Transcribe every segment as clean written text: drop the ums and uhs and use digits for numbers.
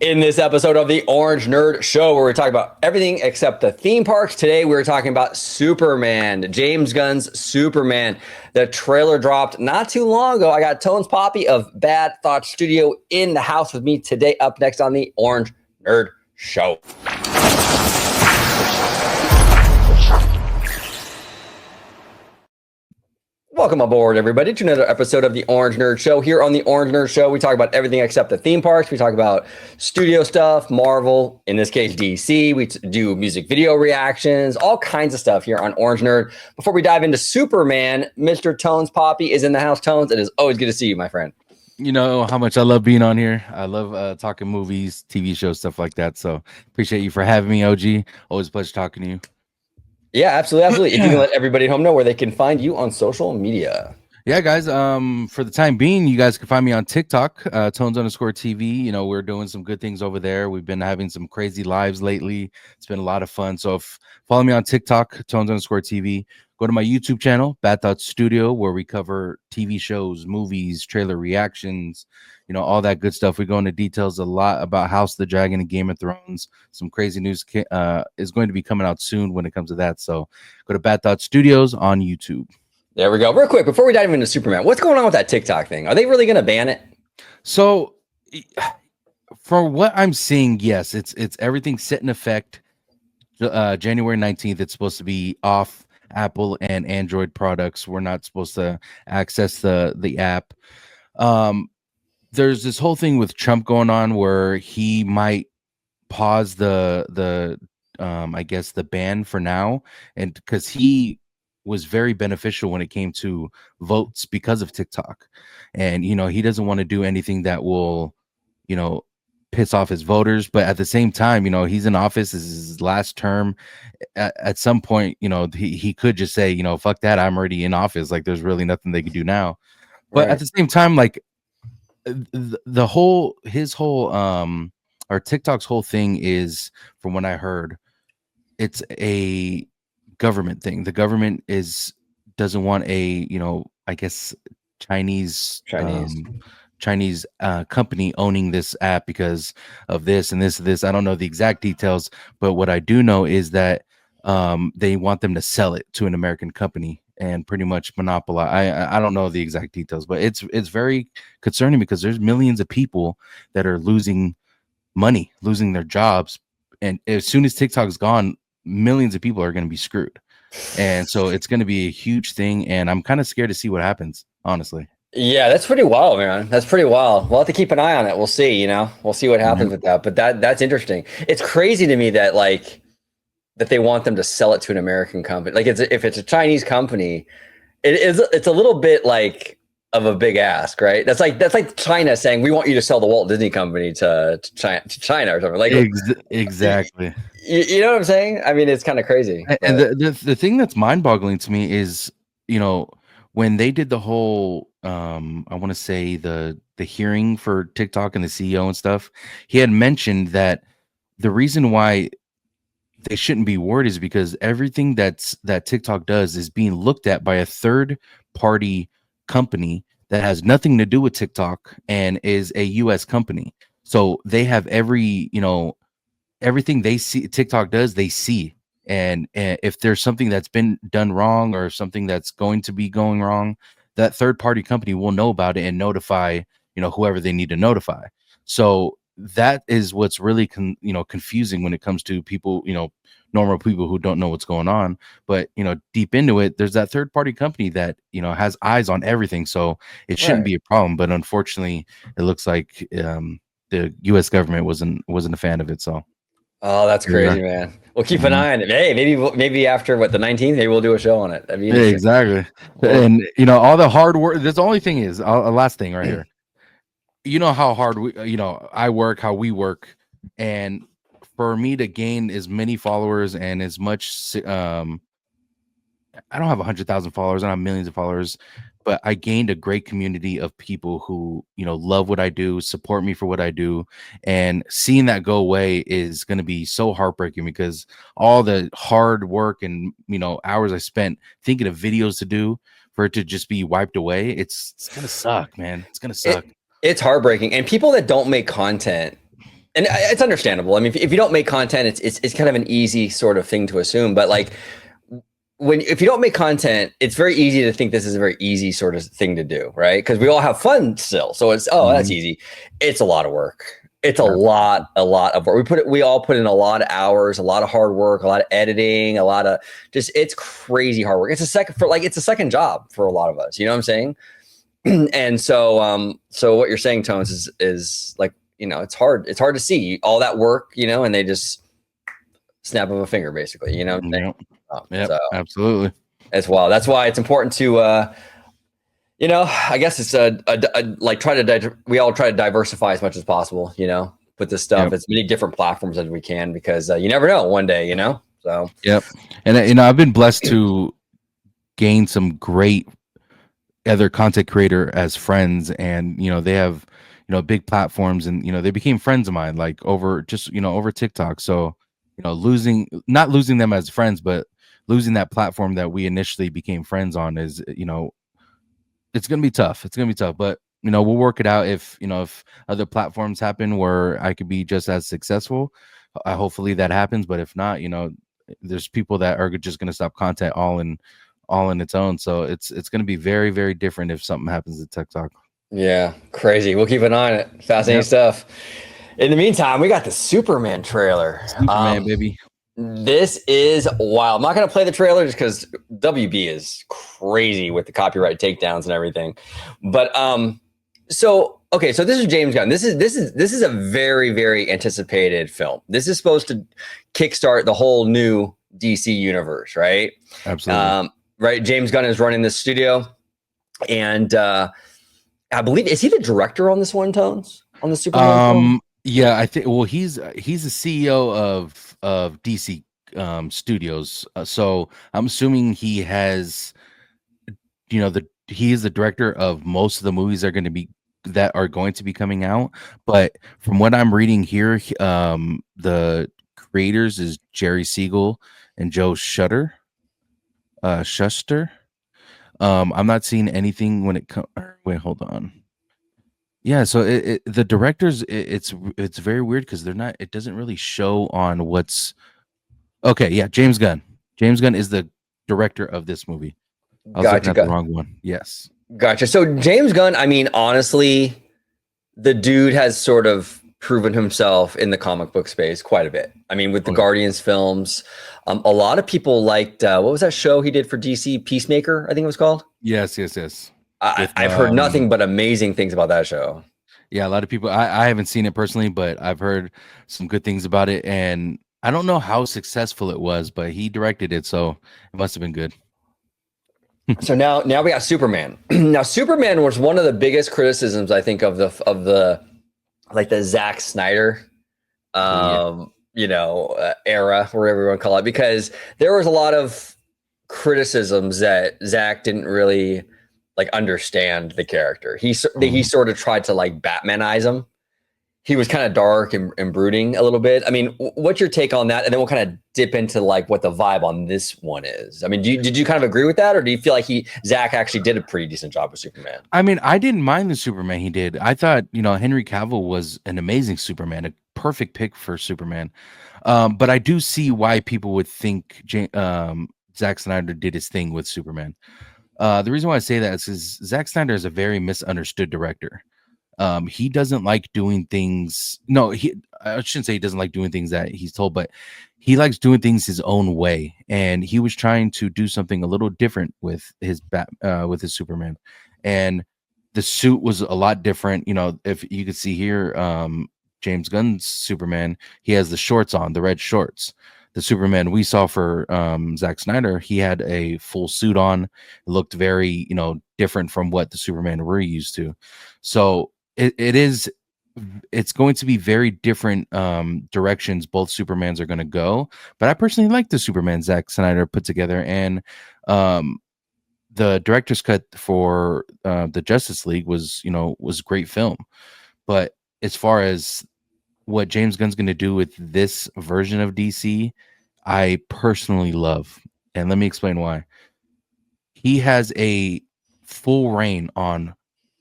In this episode of the Orange Nerd Show, where we talk about everything except the theme parks. Today, we're talking about Superman, James Gunn's Superman. The trailer dropped not too long ago. I got Tonez Papi of Bad Thoughts Studio in the house with me today. Up next on the Orange Nerd Show. Welcome aboard, everybody, to another episode of the Orange Nerd Show. Here on the Orange Nerd Show, we talk about everything except the theme parks. We talk about studio stuff, Marvel, in this case, DC. We do music video reactions, all kinds of stuff here on Orange Nerd. Before we dive into Superman, Mr. Tonez Papi is in the house. Tonez, it is always good to see you, my friend. You know how much I love being on here. I love talking movies, TV shows, stuff like that. So appreciate you for having me, OG. Always a pleasure talking to you. Yeah, absolutely, absolutely. If you can let everybody at home know where they can find you on social media. Yeah, guys. For the time being, you guys can find me on TikTok, Tonez_TV. You know, we're doing some good things over there. We've been having some crazy lives lately. It's been a lot of fun. So follow me on TikTok, Tonez_TV. Go to my YouTube channel, Bad Thoughts Studio, where we cover TV shows, movies, trailer reactions, you know, all that good stuff. We go into details a lot about House of the Dragon and Game of Thrones. Some crazy news is going to be coming out soon when it comes to that. So go to Bad Thoughts Studios on YouTube. There we go. Real quick, before we dive into Superman, what's going on with that TikTok thing? Are they really going to ban it? So for what I'm seeing, yes, it's everything set in effect. January 19th, it's supposed to be off Apple and Android products. We're not supposed to access the app. There's this whole thing with Trump going on where he might pause the I guess the ban for now, and because he was very beneficial when it came to votes because of TikTok, and you know he doesn't want to do anything that will, you know, piss off his voters. But at the same time, you know, he's in office. This is his last term. At some point, you know, he could just say, you know, fuck that, I'm already in office. Like there's really nothing they could do now. But at the same time, like his whole or TikTok's whole thing is, from what I heard, it's a government thing. The government doesn't want a, you know, I guess Chinese company owning this app because of this and this. I don't know the exact details, but what I do know is that they want them to sell it to an American company and pretty much monopolize. I don't know the exact details, but it's very concerning because there's millions of people that are losing money, losing their jobs, and as soon as TikTok's gone, millions of people are going to be screwed. And so it's going to be a huge thing, and I'm kind of scared to see what happens, honestly. Yeah, that's pretty wild, man. That's pretty wild. We'll have to keep an eye on it. We'll see, you know, we'll see what happens with that. But that's interesting. It's crazy to me that that they want them to sell it to an American company. Like if it's a Chinese company, it's a little bit like of a big ask, right? That's like China saying we want you to sell the Walt Disney Company to China or something. Like exactly. You know what I'm saying? I mean, it's kind of crazy. And the thing that's mind-boggling to me is, you know, when they did the whole I want to say the hearing for TikTok and the CEO and stuff, he had mentioned that the reason why they shouldn't be worried is because everything that TikTok does is being looked at by a third party company that has nothing to do with TikTok and is a US company. So they have everything they see TikTok does, they see. And if there's something that's been done wrong or something that's going to be going wrong, that third party company will know about it and notify, you know, whoever they need to notify. So that is what's really confusing when it comes to people, you know, normal people who don't know what's going on. But you know, deep into it, there's that third party company that, you know, has eyes on everything, so it shouldn't be a problem. But unfortunately, it looks like the US government wasn't a fan of it. So oh, that's crazy, man. We'll keep an eye on it. Hey, maybe after the 19th, maybe we'll do a show on it. Yeah, exactly. And you know, all the hard work. The only thing is, a last thing right here. You know how hard I work, how we work, and for me to gain as many followers and as much, I don't have 100,000 followers, I don't have millions of followers, but I gained a great community of people who, you know, love what I do, support me for what I do, and seeing that go away is going to be so heartbreaking because all the hard work and, you know, hours I spent thinking of videos to do for it to just be wiped away, it's gonna suck, man. It's gonna suck. It's heartbreaking. And people that don't make content and it's understandable. I mean, if you don't make content, it's kind of an easy sort of thing to assume. But like if you don't make content, it's very easy to think this is a very easy sort of thing to do, right? Because we all have fun still, so it's that's easy. It's a lot of work. It's a lot of work. We all put in a lot of hours, a lot of hard work, a lot of editing, a lot of just it's crazy hard work. It's a second job for a lot of us. You know what I'm saying? And so what you're saying, Tonez, is like, you know, it's hard to see all that work, you know, and they just snap of a finger, basically, you know what I'm saying? Yeah, So absolutely. as well. That's why it's important to, you know, I guess it's like we all try to diversify as much as possible, you know, put this stuff as many different platforms as we can, because you never know one day, you know? So, and you know, I've been blessed to gain some great other content creator as friends, and you know, they have, you know, big platforms, and you know, they became friends of mine, like over just, you know, over TikTok. So, you know, not losing them as friends, but losing that platform that we initially became friends on is, you know, it's gonna be tough. It's gonna be tough, but you know, we'll work it out. If you know, if other platforms happen where I could be just as successful, hopefully that happens. But if not, you know, there's people that are just gonna stop content all in its own. So it's gonna be very, very different if something happens to TikTok. yeah, crazy. We'll keep an eye on it. Fascinating stuff. In the meantime, we got the Superman trailer. Superman, baby. This is wild. I'm not going to play the trailer just because WB is crazy with the copyright takedowns and everything. But so okay, so this is James Gunn. This is a very, very anticipated film. This is supposed to kickstart the whole new DC universe, right? Absolutely. Right. James Gunn is running this studio, and I believe, is he the director on this one, Tones? On the Superman film? Yeah, I think. Well, he's the CEO of DC Studios. So I'm assuming he has, you know, he is the director of most of the movies that are going to be coming out. But from what I'm reading here, the creators is Jerry Siegel and Joe Shuster. I'm not seeing anything when it comes. Wait, hold on. Yeah, so the directors, it's very weird because they're not. It doesn't really show on what's okay. Yeah, James Gunn. James Gunn is the director of this movie. I was looking Gotcha. at the wrong one. Yes. Gotcha. So James Gunn, I mean, honestly, the dude has sort of proven himself in the comic book space quite a bit. I mean, with the Guardians films, a lot of people liked what was that show he did for DC, Peacemaker, I think it was called. Yes. I've heard nothing but amazing things about that show. Yeah, a lot of people. I haven't seen it personally, but I've heard some good things about it, and I don't know how successful it was, but he directed it, so it must have been good. So now we got Superman. Now Superman was one of the biggest criticisms, I think, of the like the Zack Snyder you know, era, whatever you want to call it, because there was a lot of criticisms that Zack didn't really like understand the character. He sort of tried to like Batmanize him. He was kind of dark and brooding a little bit. I mean, what's your take on that? And then we'll kind of dip into like what the vibe on this one is. I mean, did you kind of agree with that, or do you feel like Zack actually did a pretty decent job with Superman? I mean, I didn't mind the Superman he did. I thought, you know, Henry Cavill was an amazing Superman, a perfect pick for Superman. But I do see why people would think Zack Snyder did his thing with Superman. The reason why I say that is because Zack Snyder is a very misunderstood director. He doesn't like doing things. No, I shouldn't say he doesn't like doing things that he's told, but he likes doing things his own way. And he was trying to do something a little different with his Superman, and the suit was a lot different. You know, if you could see here, James Gunn's Superman, he has the shorts on, the red shorts. The Superman we saw for Zack Snyder, he had a full suit on. It looked very, you know, different from what the Superman we're used to. So it's going to be very different directions both Supermans are going to go. But I personally like the Superman Zack Snyder put together, and the director's cut for the Justice League was a great film. But as far as what James Gunn's going to do with this version of DC, I personally love, and let me explain why. He has a full reign on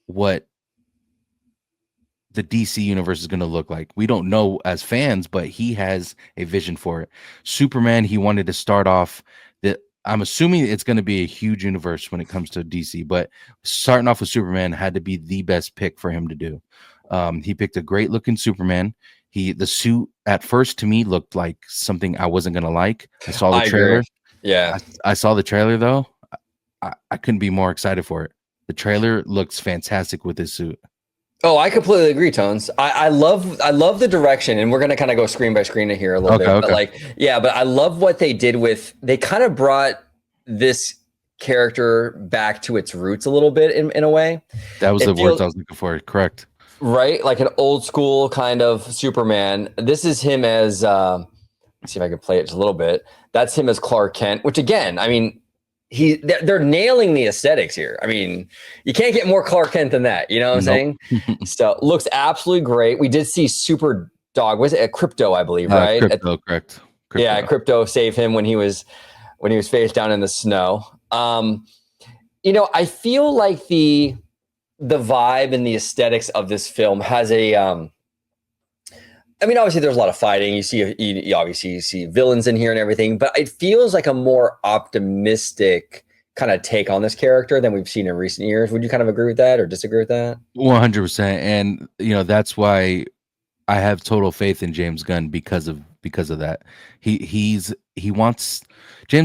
what the DC universe is going to look like. We don't know as fans, but he has a vision for it. Superman, he wanted to start off the. I'm assuming it's going to be a huge universe when it comes to DC, but starting off with Superman had to be the best pick for him to do. He picked a great looking Superman. The suit at first to me looked like something I wasn't gonna like. I saw the trailer. Agree. Yeah. I saw the trailer though. I couldn't be more excited for it. The trailer looks fantastic with this suit. Oh, I completely agree, Tones. I love the direction, and we're gonna kind of go screen by screen here a little bit. Okay. But but I love what they did they kind of brought this character back to its roots a little bit in a way. That was the words I was looking for. Correct. Right, like an old school kind of Superman. This is him as let's see if I can play it just a little bit. That's him as Clark Kent, which again, I mean, they're nailing the aesthetics here. I mean, you can't get more Clark Kent than that. You know what I'm saying? So looks absolutely great. We did see Super Dog, was it a Crypto, I believe, right? Correct. Yeah, Crypto saved him when he was face down in the snow. I feel like the vibe and the aesthetics of this film has a I mean, obviously there's a lot of fighting. You see villains in here and everything, but it feels like a more optimistic kind of take on this character than we've seen in recent years. Would you kind of agree with that or disagree with that? 100%. And that's why I have total faith in James Gunn because of that. James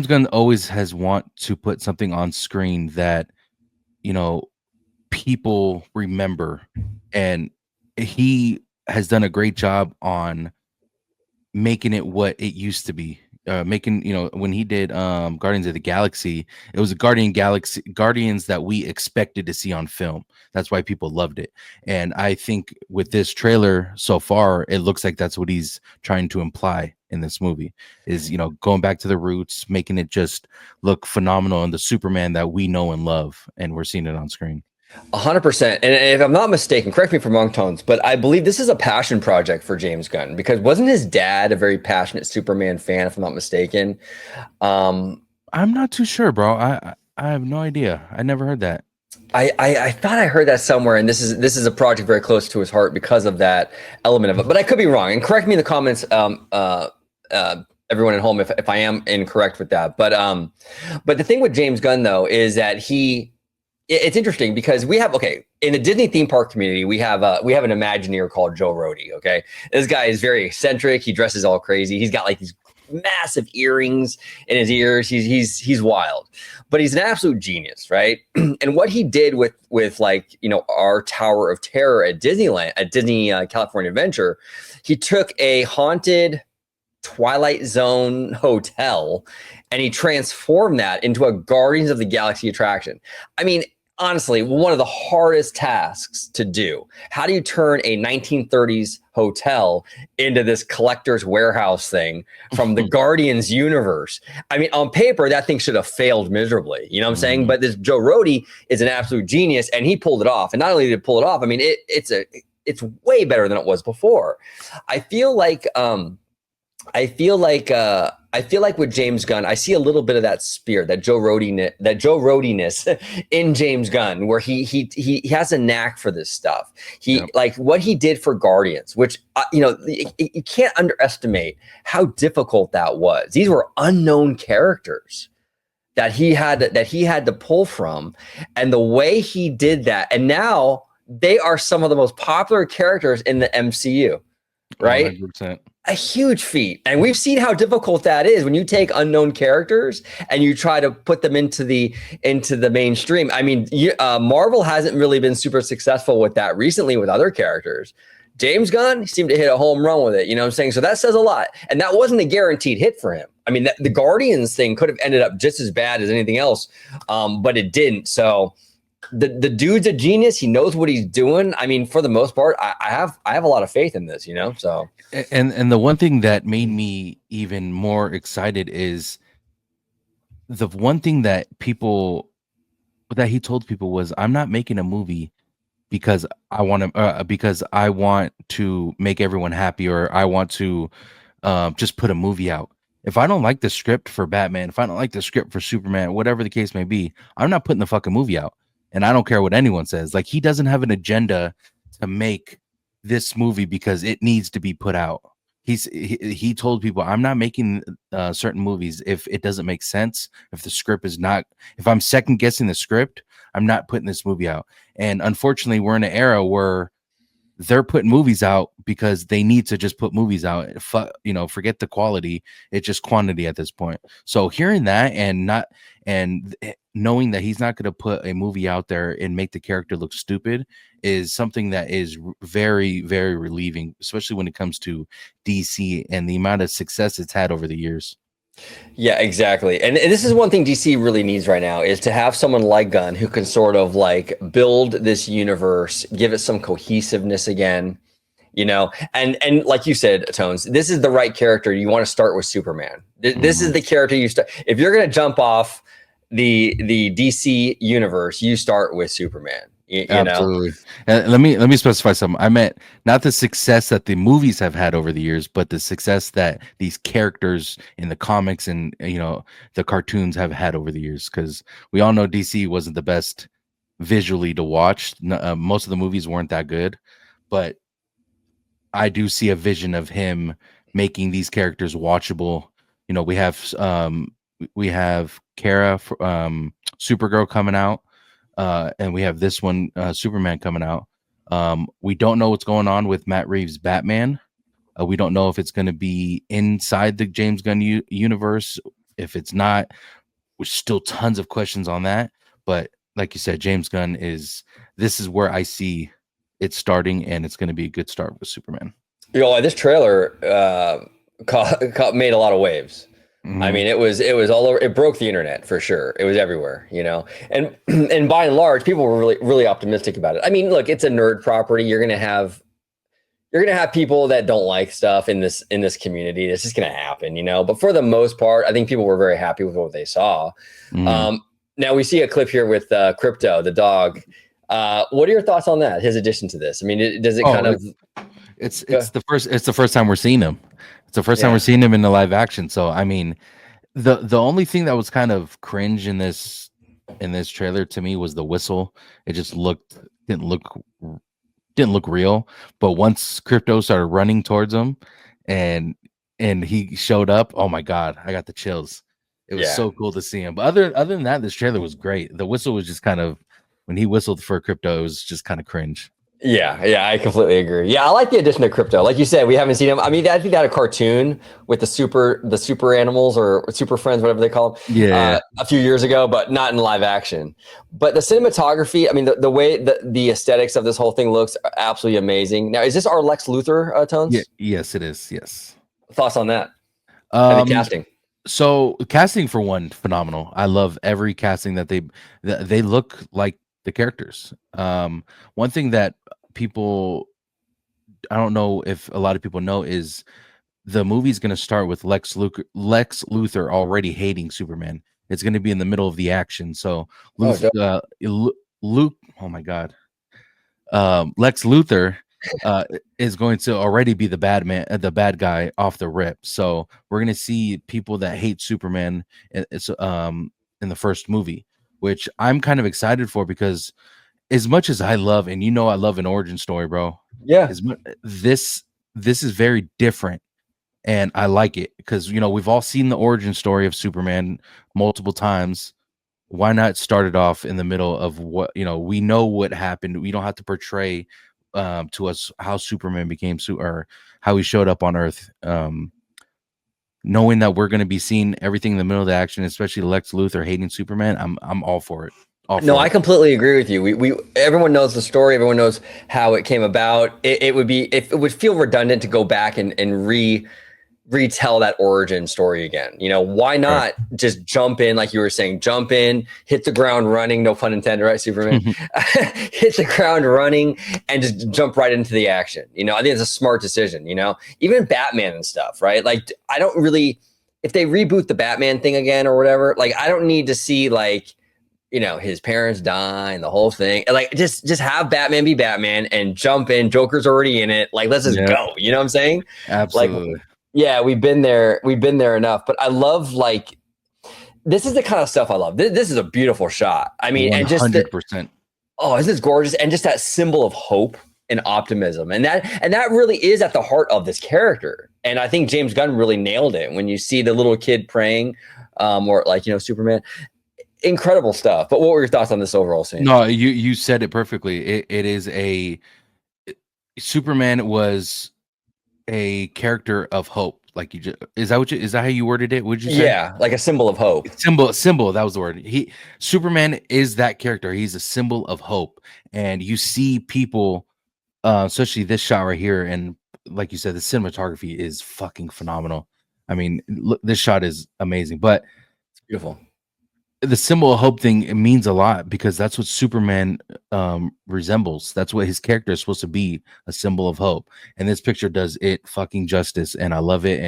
Gunn always has want to put something on screen that people remember, and he has done a great job on making it what it used to be. When he did Guardians of the Galaxy, it was a Guardians that we expected to see on film. That's why people loved it. And I think with this trailer so far, it looks like that's what he's trying to imply in this movie is, going back to the roots, making it just look phenomenal in the Superman that we know and love, and we're seeing it on screen. 100%. And if I'm not mistaken, correct me if I'm wrong, Tones, but I believe this is a passion project for James Gunn, because wasn't his dad a very passionate Superman fan, if I'm not mistaken? I'm not too sure, bro. I have no idea. I never heard that. I thought I heard that somewhere, and this is a project very close to his heart because of that element of it. But I could be wrong, and correct me in the comments, everyone at home, if I am incorrect with that. But the thing with James Gunn though is that it's interesting because we have, in the Disney theme park community, we have an Imagineer called Joe Rohde. Okay, this guy is very eccentric. He dresses all crazy. He's got like these massive earrings in his ears. He's wild, but he's an absolute genius, right? And what he did with our Tower of Terror at Disneyland, at Disney California Adventure, he took a haunted Twilight Zone hotel and he transformed that into a Guardians of the Galaxy attraction. I mean, honestly, one of the hardest tasks to do. How do you turn a 1930s hotel into this collector's warehouse thing from the Guardians universe? I mean, on paper, that thing should have failed miserably. You know what I'm saying? But this Joe Rohde is an absolute genius, and he pulled it off. And not only did he pull it off, I mean, it's way better than it was before. I feel like with James Gunn, I see a little bit of that spirit, that Joe Rohde-ness in James Gunn, where he has a knack for this stuff. Like what he did for Guardians, which you can't underestimate how difficult that was. These were unknown characters that he had to pull from, and the way he did that, and now they are some of the most popular characters in the MCU, right? 100%. A huge feat. And we've seen how difficult that is when you take unknown characters and you try to put them into the mainstream. I mean, Marvel hasn't really been super successful with that recently with other characters. James Gunn seemed to hit a home run with it. You know what I'm saying? So that says a lot. And that wasn't a guaranteed hit for him. I mean, the Guardians thing could have ended up just as bad as anything else, but it didn't. So the dude's a genius. He knows what he's doing. I mean, for the most part, I have a lot of faith in this, so. And the one thing that made me even more excited is the one thing that he told people was, I'm not making a movie because I want to make everyone happy, or I want to just put a movie out. If I don't like the script for Batman, if I don't like the script for Superman, whatever the case may be, I'm not putting the fucking movie out. And I don't care what anyone says. Like, he doesn't have an agenda to make this movie because it needs to be put out. He told people, I'm not making certain movies if it doesn't make sense, if the script is not, if I'm second guessing the script, I'm not putting this movie out. And unfortunately, we're in an era where they're putting movies out because they need to just put movies out. Forget the quality. It's just quantity at this point. So hearing that and knowing that he's not going to put a movie out there and make the character look stupid is something that is very, very relieving, especially when it comes to DC and the amount of success it's had over the years. Yeah, exactly. And this is one thing DC really needs right now is to have someone like Gunn who can sort of like build this universe, give it some cohesiveness again, and like you said, Tones, this is the right character. You want to start with Superman. This is the character you start. If you're going to jump off the DC universe, you start with Superman. Absolutely. Let me specify something. I meant not the success that the movies have had over the years, but the success that these characters in the comics and the cartoons have had over the years. Because we all know DC wasn't the best visually to watch. Most of the movies weren't that good, but I do see a vision of him making these characters watchable. We have Kara, Supergirl coming out. And we have this one, Superman, coming out. We don't know what's going on with Matt Reeves' Batman. We don't know if it's going to be inside the James Gunn universe. If it's not, there's still tons of questions on that. But like you said, James Gunn this is where I see it starting, and it's going to be a good start with Superman. This trailer made a lot of waves. Mm-hmm. I mean, it was all over. It broke the internet for sure. It was everywhere, and by and large, people were really, really optimistic about it. I mean, look, it's a nerd property. You're gonna have people that don't like stuff in this community. It's just gonna happen, But for the most part, I think people were very happy with what they saw. Mm-hmm. Now we see a clip here with Crypto, the dog. What are your thoughts on that? His addition to this? I mean, does it kind of? It's the first time we're seeing him. It's the first time we're seeing him in the live action. So I mean, the only thing that was kind of cringe in this trailer to me was the whistle. It just didn't look real. But once Crypto started running towards him and he showed up, oh my god, I got the chills. It was so cool to see him. But other than that, this trailer was great. The whistle was just kind of, when he whistled for Crypto, it was just kind of cringe. Yeah, I completely agree. Yeah, I like the addition of Crypto. Like you said, we haven't seen him. I mean, I think they had a cartoon with the super animals or super friends, whatever they call them, a few years ago, but not in live action. But the cinematography, I mean, the way the aesthetics of this whole thing looks are absolutely amazing. Now, is this our Lex Luthor, Tones? Yeah, yes, it is. Yes. Thoughts on that? And the casting. So casting, for one, phenomenal. I love every casting that they look like the characters. One thing that people, I don't know if a lot of people know, is the movie's going to start with Lex Luthor already hating Superman. It's going to be in the middle of the action. So Lex Luthor is going to already be the bad guy off the rip. So we're going to see people that hate Superman in the first movie, which I'm kind of excited for, because as much as I love, and I love an origin story, bro. Yeah. This is very different, and I like it because we've all seen the origin story of Superman multiple times. Why not start it off in the middle of what we know what happened? We don't have to portray to us how Superman became or how he showed up on Earth. Knowing that we're going to be seeing everything in the middle of the action, especially Lex Luthor hating Superman, I'm all for it. I completely agree with you. We everyone knows the story. Everyone knows how it came about. It would feel redundant to go back and retell that origin story again. Why not just jump in, like you were saying, hit the ground running, no pun intended, right, Superman? Hit the ground running and just jump right into the action. I think it's a smart decision, even Batman and stuff, right? Like, I don't really, if they reboot the Batman thing again or whatever, like, I don't need to see like, his parents die and the whole thing. Like, just have Batman be Batman and jump in. Joker's already in it. Like, let's just go. You know what I'm saying? Absolutely. Like, yeah, we've been there enough. But I love, like, this is the kind of stuff I love. This is a beautiful shot. I mean, 100%. And just 100%. Oh, isn't this gorgeous? And just that symbol of hope and optimism, and that really is at the heart of this character. And I think James Gunn really nailed it when you see the little kid praying, or like, you know, Superman. Incredible stuff. But what were your thoughts on this overall scene? No, you said it perfectly. It is a Superman was a character of hope. Like you just is that how you worded it? Would you say? Yeah, like a symbol of hope. Symbol. That was the word. Superman is that character. He's a symbol of hope, and you see people, especially this shot right here, and like you said, the cinematography is fucking phenomenal. I mean, look, this shot is amazing. But It's beautiful. the symbol of hope thing, it means a lot because that's what Superman resembles. That's what his character is supposed to be, a symbol of hope. And this picture does it fucking justice, and I love it.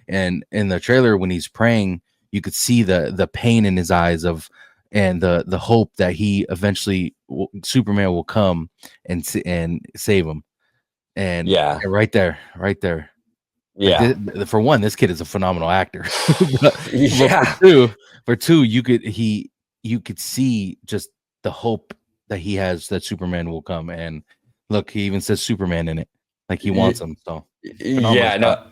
And in the trailer when he's praying, you could see the pain in his eyes and the hope that he eventually Superman will come and save him. And Yeah. right there. Yeah. Like for one, this kid is a phenomenal actor. Yeah. But for two, you could see just the hope that he has that Superman will come. And look, he even says Superman in it, like he wants him. So yeah, no,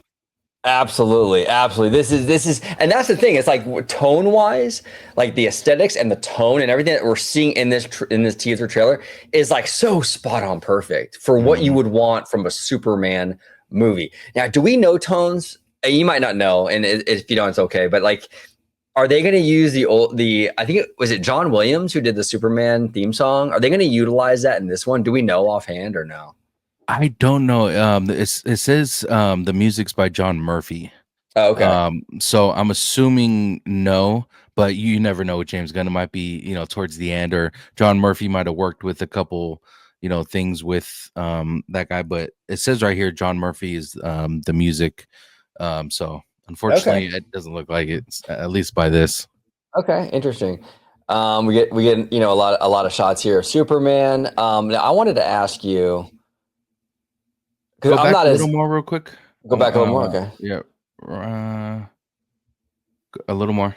absolutely. This is, and that's the thing. It's like tone wise, like the aesthetics and the tone and everything that we're seeing in this teaser trailer is like so spot on perfect for what you would want from a Superman movie. Now, do we know Tones? You might not know, and if you don't, it's okay. But like, are they going to use I think was it John Williams who did the Superman theme song? Are they going to utilize that in this one? Do we know offhand or no? I don't know. It says the music's by John Murphy. Oh, okay. So I'm assuming no, but you never know with James Gunn. It might be, you know, towards the end, or John Murphy might have worked with a couple, you know, things with that guy. But it says right here, John Murphy is the music. So unfortunately, it doesn't look like it's, at least by this. Okay, interesting. We get you know, a lot of shots here of Superman. Now I wanted to ask you, Go because I'm back not a as little more real quick. go back a little more. Okay. Yeah. A little more.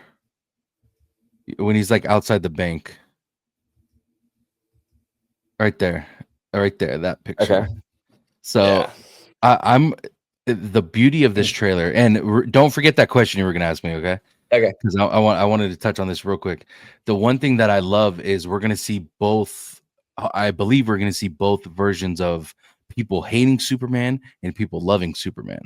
When he's like outside the bank. Right there. That picture. Okay. So Yeah. I'm the beauty of this trailer, and don't forget that question you were gonna ask me, okay? Okay. Because I wanted to touch on this real quick. The one thing that I love is we're gonna see both. I believe we're gonna see both versions of people hating Superman and people loving Superman.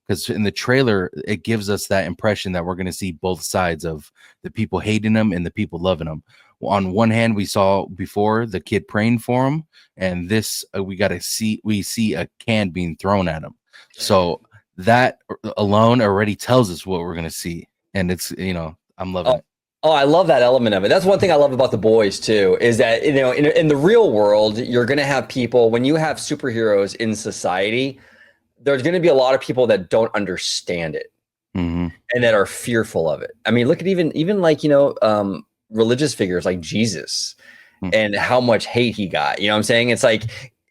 Because in the trailer, it gives us that impression that we're gonna see both sides of the people hating him and the people loving him. On one hand, we saw before the kid praying for him, and this we see a can being thrown at him. So that alone already tells us what we're gonna see, and it's, you know, I'm loving it. Oh, I love that element of it. That's one thing I love about The Boys too, is that, you know, in the real world, you're going to have people, when you have superheroes in society, there's going to be a lot of people that don't understand it and that are fearful of it. I mean, look at even like, you know, religious figures like Jesus and how much hate he got. You know what I'm saying? It's like,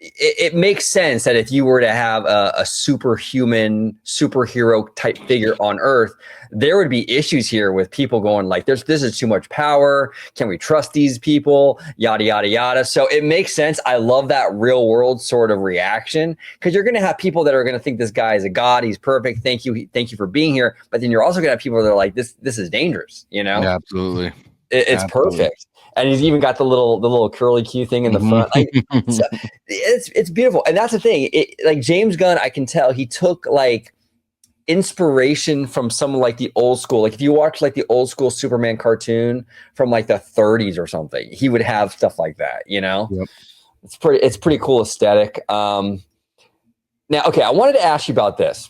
it makes sense that if you were to have a superhuman superhero type figure on Earth, there would be issues here with people going like, this is too much power. Can we trust these people? Yada, yada, yada. So it makes sense. I love that real world sort of reaction, because you're going to have people that are going to think this guy is a god. He's perfect. Thank you for being here. But then you're also going to have people that are like, this is dangerous. You know? Yeah, absolutely. It's perfect. And he's even got the little curly Q thing in the front. Like, it's beautiful. And that's the thing. Like James Gunn, I can tell he took like inspiration from some like the old school. Like if you watch like the old school Superman cartoon from like the 30s or something, he would have stuff like that, you know? Yep. It's pretty cool aesthetic. Now, okay, I wanted to ask you about this.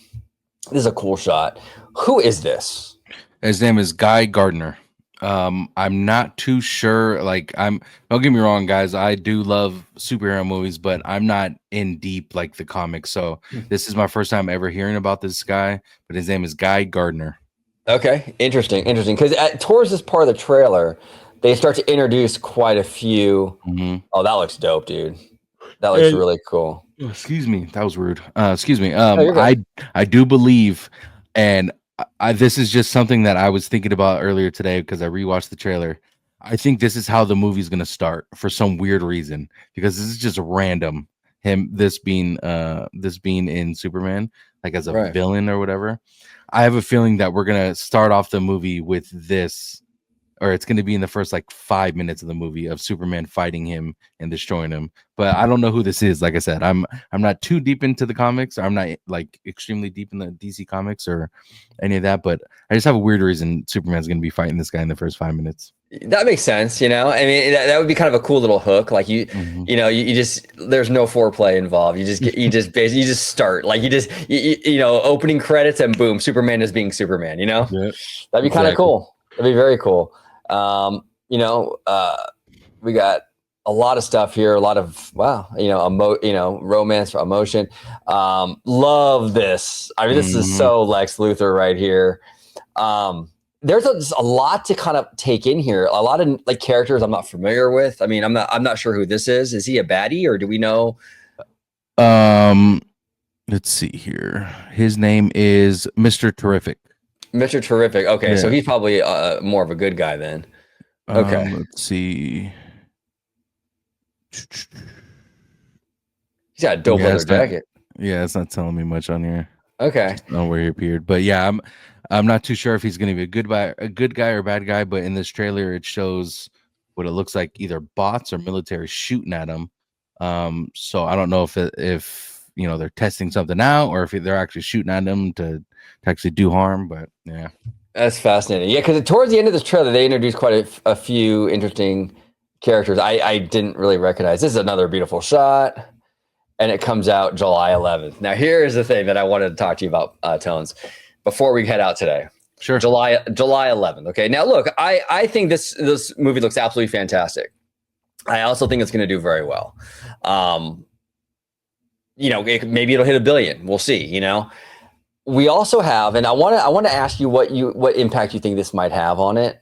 This is a cool shot. Who is this? His name is Guy Gardner. I'm not too sure. Like, don't get me wrong, guys. I do love superhero movies, but I'm not in deep like the comics. So this is my first time ever hearing about this guy. But his name is Guy Gardner. Okay, interesting. Because towards this part of the trailer, they start to introduce quite a few. Oh, that looks dope, dude. That looks really cool. Excuse me, that was rude. Excuse me. I do believe, and this is just something that I was thinking about earlier today because I rewatched the trailer. I think this is how the movie's going to start for some weird reason, because this is just random. this being in Superman, like as a Right. villain or whatever. I have a feeling that we're gonna start off the movie with this, or it's going to be in the first like 5 minutes of the movie of Superman fighting him and destroying him. But I don't know who this is. Like I said, I'm not too deep into the comics. I'm not like extremely deep in the DC comics or any of that. But I just have a weird reason Superman's going to be fighting this guy in the first 5 minutes. That makes sense, you know. I mean, that would be kind of a cool little hook. Like Mhm. you know, you just there's no foreplay involved. You just get, basically you just start. Like you know, opening credits and boom, Superman is being Superman. You know, Yeah, that'd be kind of exactly. cool. That'd be very cool. You know, we got a lot of stuff here. A lot of you know, romance, emotion. Love this. I mean, this is Mhm. so Lex Luthor right here. There's a lot to kind of take in here. A lot of like characters I'm not familiar with. I mean, I'm not sure who this is. Is he a baddie or do we know? Let's see here. His name is Mr. Terrific. Mr. Terrific. Okay, so Yeah. he's probably more of a good guy then. Okay, Let's see. he's got a dope leather It's not, jacket. it's not telling me much on here. Okay, Not where he appeared, but yeah, I'm not too sure if he's going to be a good guy or bad guy. But in this trailer, it shows what it looks like either bots or military shooting at him. So I don't know if you know they're testing something out or if they're actually shooting at him to actually do harm. But yeah, that's fascinating. Yeah, because towards the end of this trailer, they introduced quite a few interesting characters I didn't really recognize. This is another beautiful shot. And it comes out July 11th. Now, here is the thing that I wanted to talk to you about, Tones, before we head out today. sure. July 11th. Okay. Now, look, I think this movie looks absolutely fantastic. I also think it's going to do very well. You know, maybe it'll hit 1 billion. We'll see. You know, we also have, and I want to ask you what impact you think this might have on it.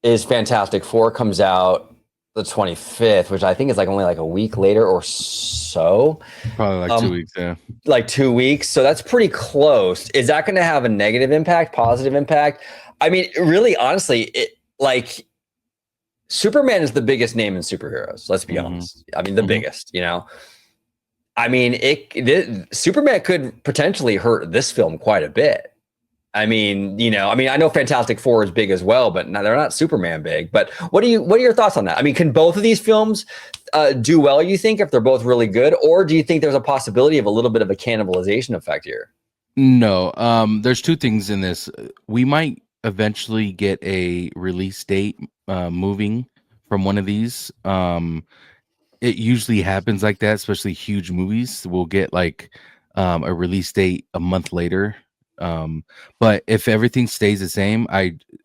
Is Fantastic Four comes out the 25th, which I think is like only like a week later or so. Probably like 2 weeks. Yeah. Like 2 weeks. So that's pretty close. Is that going to have a negative impact, positive impact? I mean, really, honestly, like Superman is the biggest name in superheroes. Let's be honest. I mean, the biggest, you know, I mean, Superman could potentially hurt this film quite a bit. I mean, you know, I know Fantastic Four is big as well, but they're not Superman big. But what are your thoughts on that? I mean, can both of these films do well, you think, if they're both really good? Or do you think there's a possibility of a little bit of a cannibalization effect here? No. There's two things in this. We might eventually get a release date moving from one of these. It usually happens like that, especially huge movies. We'll get like a release date a month later. But if everything stays the same,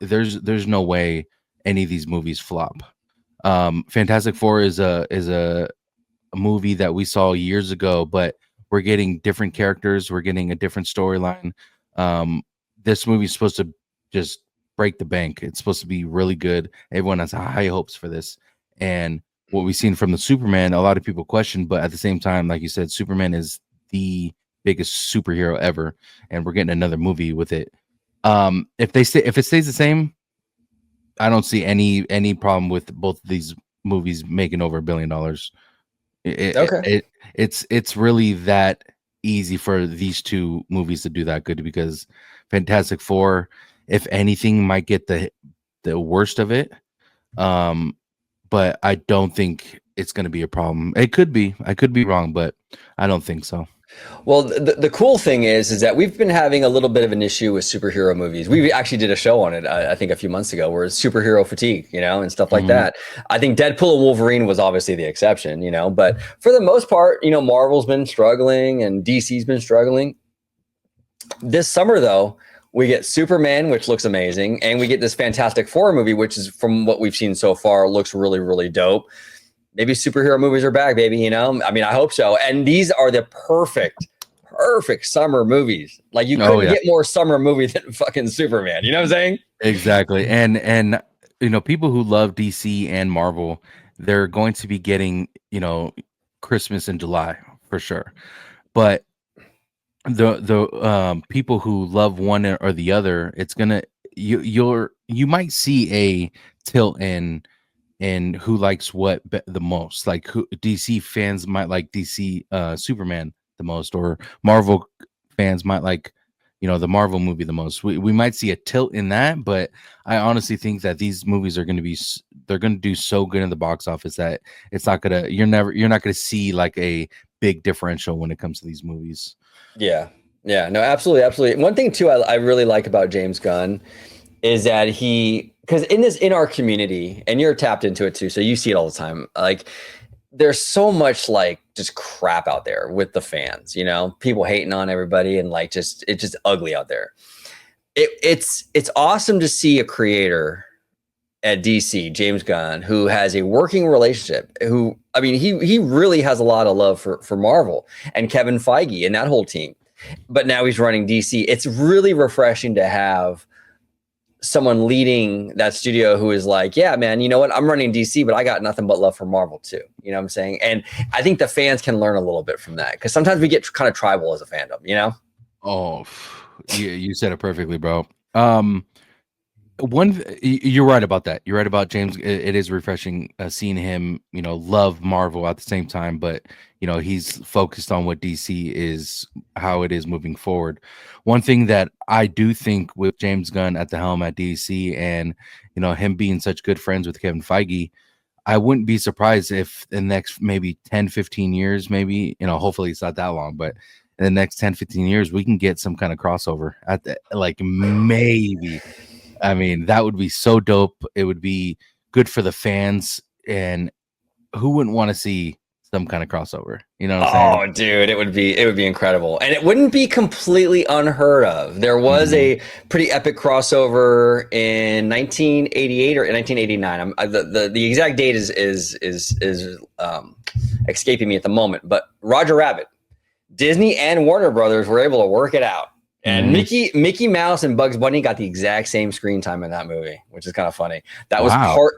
there's no way any of these movies flop. Fantastic Four is a movie that we saw years ago, but we're getting different characters, we're getting a different storyline. This movie is supposed to just break the bank. It's supposed to be really good. Everyone has high hopes for this. And what we've seen from the Superman, a lot of people question, but at the same time, like you said, Superman is the biggest superhero ever, and we're getting another movie with it. If it stays the same, I don't see any problem with both of these movies making over $1 billion. Okay. It's really that easy for these two movies to do that good, because Fantastic Four, if anything, might get the worst of it. But I don't think it's going to be a problem. It could be. I could be wrong, but I don't think so. Well, the cool thing is that we've been having a little bit of an issue with superhero movies. We actually did a show on it, I think, a few months ago, where it's superhero fatigue, you know, and stuff like that. I think Deadpool and Wolverine was obviously the exception, you know, but for the most part, you know, Marvel's been struggling and DC's been struggling. This summer, though, we get Superman, which looks amazing, and we get this Fantastic Four movie, which is, from what we've seen so far, looks really, really dope. Maybe superhero movies are back, baby. You know, I mean, I hope so. And these are the perfect summer movies. Like, you couldn't get more summer movie than fucking Superman. You know what I'm saying? Exactly. And you know, people who love DC and Marvel, they're going to be getting, you know, Christmas in July for sure. But the people who love one or the other, it's gonna you might see a tilt in and who likes what the most. Like who DC fans might like DC Superman the most, or Marvel fans might like, you know, the Marvel movie the most. We might see a tilt in that, but I honestly think that these movies are going to be they're going to do so good in the box office that it's not gonna you're not gonna see like a big differential when it comes to these movies. Yeah. Yeah. No, absolutely. Absolutely. One thing too, I really like about James Gunn is that because in our community, and you're tapped into it too, so you see it all the time. Like there's so much like just crap out there with the fans, you know, people hating on everybody and like it's just ugly out there. It's awesome to see a creator at DC, James Gunn, who has a working relationship, who I mean, he really has a lot of love for Marvel and Kevin Feige and that whole team. But now he's running DC. It's really refreshing to have someone leading that studio who is like, yeah, man, you know what? I'm running DC, but I got nothing but love for Marvel too. You know what I'm saying? And I think the fans can learn a little bit from that because sometimes we get kind of tribal as a fandom, you know? Oh, you said it perfectly, bro. You're right about that. You're right about James. It is refreshing seeing him, you know, love Marvel at the same time, but you know he's focused on what DC is, how it is moving forward. One thing that I do think with James Gunn at the helm at DC, and you know him being such good friends with Kevin Feige, I wouldn't be surprised if in the next maybe 10, 15 years, maybe, you know, hopefully it's not that long, but in the next 10, 15 years, we can get some kind of crossover at the like maybe. I mean, that would be so dope. It would be good for the fans, and who wouldn't want to see some kind of crossover? You know what I'm saying? Oh, dude, it would be incredible, and it wouldn't be completely unheard of. There was Mhm. a pretty epic crossover in 1988 or in 1989. The exact date is escaping me at the moment, but Roger Rabbit, Disney and Warner Brothers were able to work it out. And Mhm. Mickey Mouse and Bugs Bunny got the exact same screen time in that movie, which is kind of funny. Wow.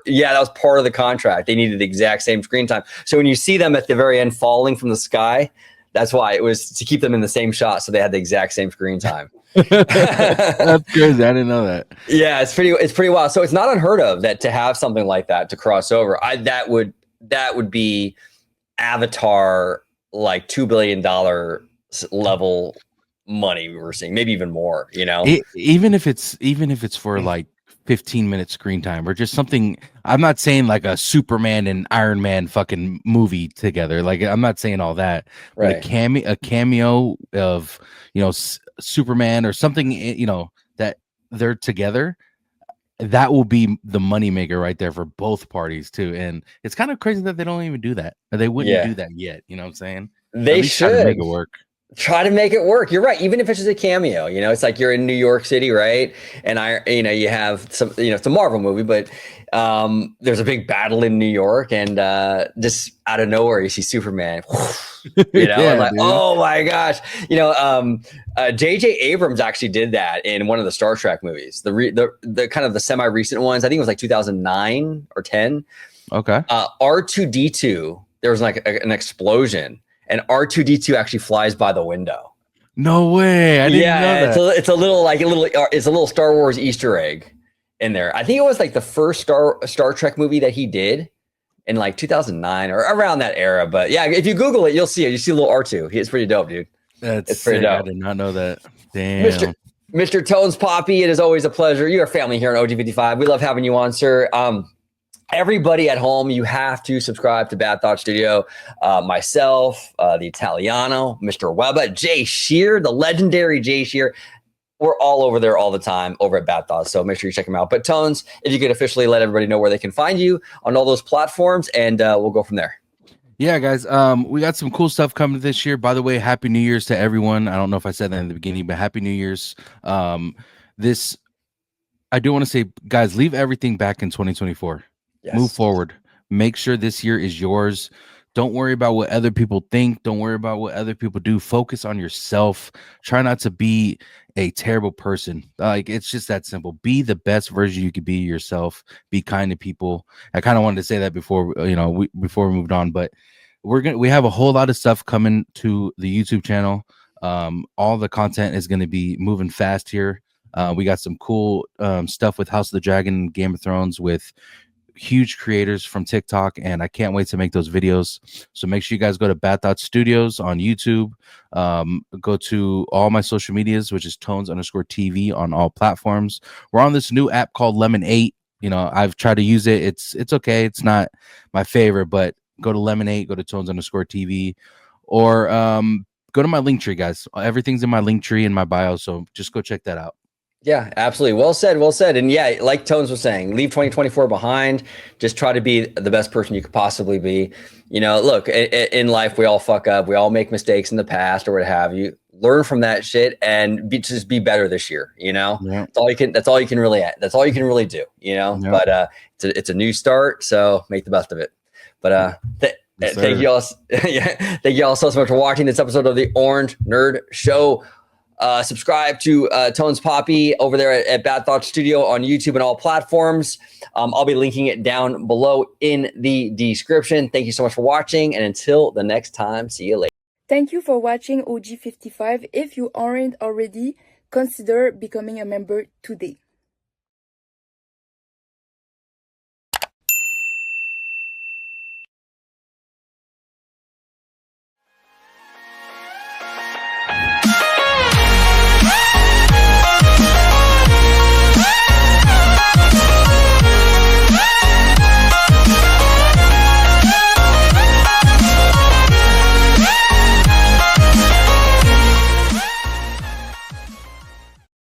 That was part of the contract. They needed the exact same screen time. So when you see them at the very end falling from the sky, that's why it was to keep them in the same shot. So they had the exact same screen time. That's crazy. I didn't know that. Yeah, it's pretty wild. So it's not unheard of that to have something like that to cross over. That would be Avatar like $2 billion level money we were seeing, maybe even more, you know? Even if it's for like 15-minute screen time or just something. I'm not saying like a Superman and Iron Man fucking movie together. Like I'm not saying all that, but Right. a cameo of, you know, Superman or something, you know, that they're together. That will be the moneymaker right there for both parties too. And it's kind of crazy that they don't even do that. Or they wouldn't Yeah. do that yet. You know what I'm saying? Or at They least try to make should it work. try to make it work. You're right. Even if it's just a cameo, you know, it's like you're in New York City, right? And you have some, you know, it's a Marvel movie, but there's a big battle in New York, and just out of nowhere, you see Superman, you know, and Yeah, like, dude. oh my gosh, you know, J.J. Abrams actually did that in one of the Star Trek movies, the kind of the semi recent ones. I think it was like 2009 or 10. Okay. R2D2, there was like an explosion, and R2D2 actually flies by the window. No way. I didn't know Yeah, that. it's a little Star Wars Easter egg in there. I think it was like the first Star Trek movie that he did in like 2009 or around that era. But yeah, if you Google it, you'll see it. You see a little R2. It's pretty dope, dude. That's It's pretty sick. I dope. did not know that. Mr. Damn. Mr. Tones Papi, it is always a pleasure. You are family here at OG55. We love having you on, sir. Everybody at home, you have to subscribe to Bad Thought Studio. Myself, the Italiano, Mr. Webba, Jay Shear, the legendary Jay Shear. We're all over there all the time over at Bad Thoughts, so make sure you check them out. But Tones, if you could officially let everybody know where they can find you on all those platforms, and we'll go from there. Yeah, guys. We got some cool stuff coming this year. By the way, Happy New Year's to everyone. I don't know if I said that in the beginning, but Happy New Year's. This I do want to say, guys, leave everything back in 2024. Move Yes. forward. Make sure this year is yours. Don't worry about what other people think. Don't worry about what other people do. Focus on yourself. Try not to be a terrible person. Like it's just that simple. Be the best version you could be yourself. Be kind to people. I kind of wanted to say that before, before we moved on, but we have a whole lot of stuff coming to the YouTube channel. All the content is going to be moving fast here. We got some cool stuff with House of the Dragon and Game of Thrones with huge creators from TikTok, and I can't wait to make those videos. So make sure you guys go to Bad Thought Studios on YouTube. Go to all my social medias, which is Tonez_TV on all platforms. We're on this new app called Lemon 8. You know, I've tried to use it. It's okay. It's not my favorite, but go to Lemon 8, go to Tonez_TV, or go to my link tree, guys. Everything's in my link tree in my bio, so just go check that out. Yeah, absolutely. Well said. Well said. And yeah, like Tonez was saying, leave 2024 behind. Just try to be the best person you could possibly be. You know, look, in life, we all fuck up. We all make mistakes in the past or what have you. Learn from that shit and just be better this year. You know, that's all you can. That's all you can really. That's all you can really do. You know, but it's a new start, so make the best of it. But thank you all. Yeah, thank you all so much for watching this episode of the Orange Nerd Show. Subscribe to Tonez Papi over there at Bad Thought Studio on YouTube and all platforms. I'll be linking it down below in the description. Thank you so much for watching, and until the next time, see you later. Thank you for watching OG55. If you aren't already, consider becoming a member today.